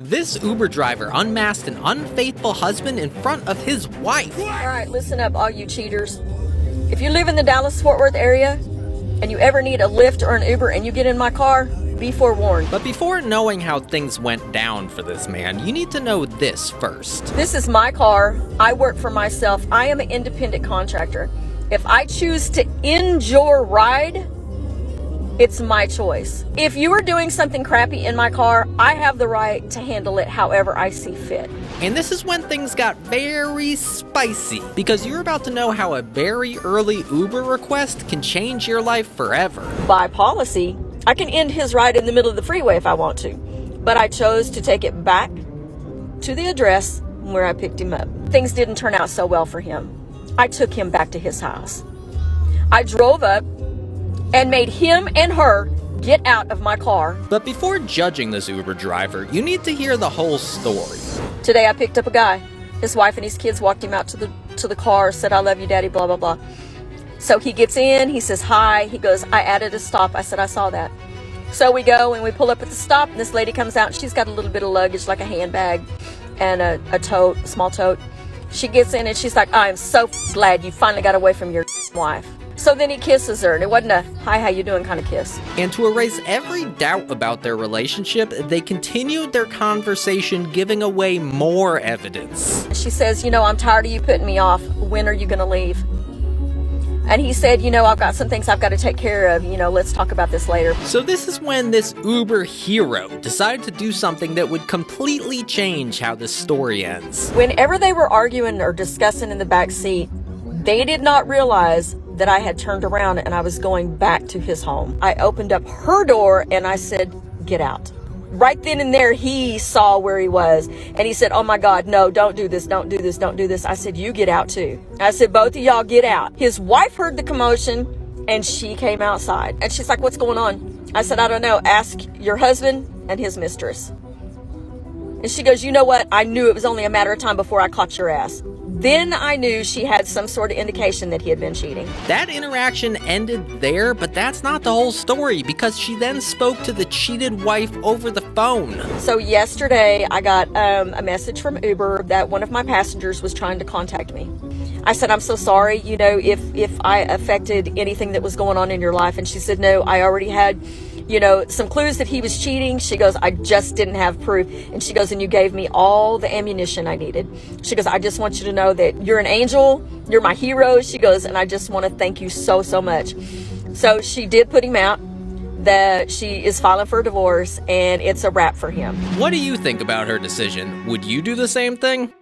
This Uber driver unmasked an unfaithful husband in front of his wife. All right, listen up, all you cheaters. If you live in the Dallas-Fort Worth area and you ever need a Lyft or an Uber and you get in my car, be forewarned. But before knowing how things went down for this man, you need to know this first. This is my car. I work for myself. I am an independent contractor. If I choose to end your ride, it's my choice. If you are doing something crappy in my car, I have the right to handle it however I see fit. And this is when things got very spicy, because you're about to know how a very early Uber request can change your life forever. By policy, I can end his ride in the middle of the freeway if I want to, but I chose to take it back to the address where I picked him up. Things didn't turn out so well for him. I took him back to his house. I drove up and made him and her get out of my car. But before judging this Uber driver, you need to hear the whole story. Today I picked up a guy. His wife and his kids walked him out to the car, said, "I love you, Daddy," blah, blah, blah. So he gets in, he says, "Hi." He goes, "I added a stop." I said, "I saw that." So we go and we pull up at the stop, and this lady comes out, and she's got a little bit of luggage, like a handbag and a tote, a small tote. She gets in and she's like, "I am so glad you finally got away from your wife." So then he kisses her, and it wasn't a "hi, how you doing" kind of kiss. And to erase every doubt about their relationship, they continued their conversation, giving away more evidence. She says, "I'm tired of you putting me off. When are you going to leave?" And he said, "I've got some things I've got to take care of. Let's talk about this later." So this is when this Uber hero decided to do something that would completely change how this story ends. Whenever they were arguing or discussing in the back seat, they did not realize that I had turned around and I was going back to his home. I opened up her door and I said, "Get out." Right then and there, he saw where he was and he said, "Oh my God, no, don't do this, don't do this, don't do this." I said, "You get out too." I said, "Both of y'all get out." His wife heard the commotion and she came outside and she's like, "What's going on?" I said, "I don't know. Ask your husband and his mistress." And she goes, "You know what? I knew it was only a matter of time before I caught your ass." Then I knew she had some sort of indication that he had been cheating. That interaction ended there, but that's not the whole story, because she then spoke to the cheated wife over the phone. So yesterday I got a message from Uber that one of my passengers was trying to contact me. I said, "I'm so sorry, if I affected anything that was going on in your life." And she said, "No, I already had some clues that he was cheating." She goes, "I just didn't have proof." And she goes, "And you gave me all the ammunition I needed." She goes, "I just want you to know that you're an angel. You're my hero." She goes, "And I just want to thank you so, so much." So she did put him out, that she is filing for a divorce, and it's a wrap for him. What do you think about her decision? Would you do the same thing?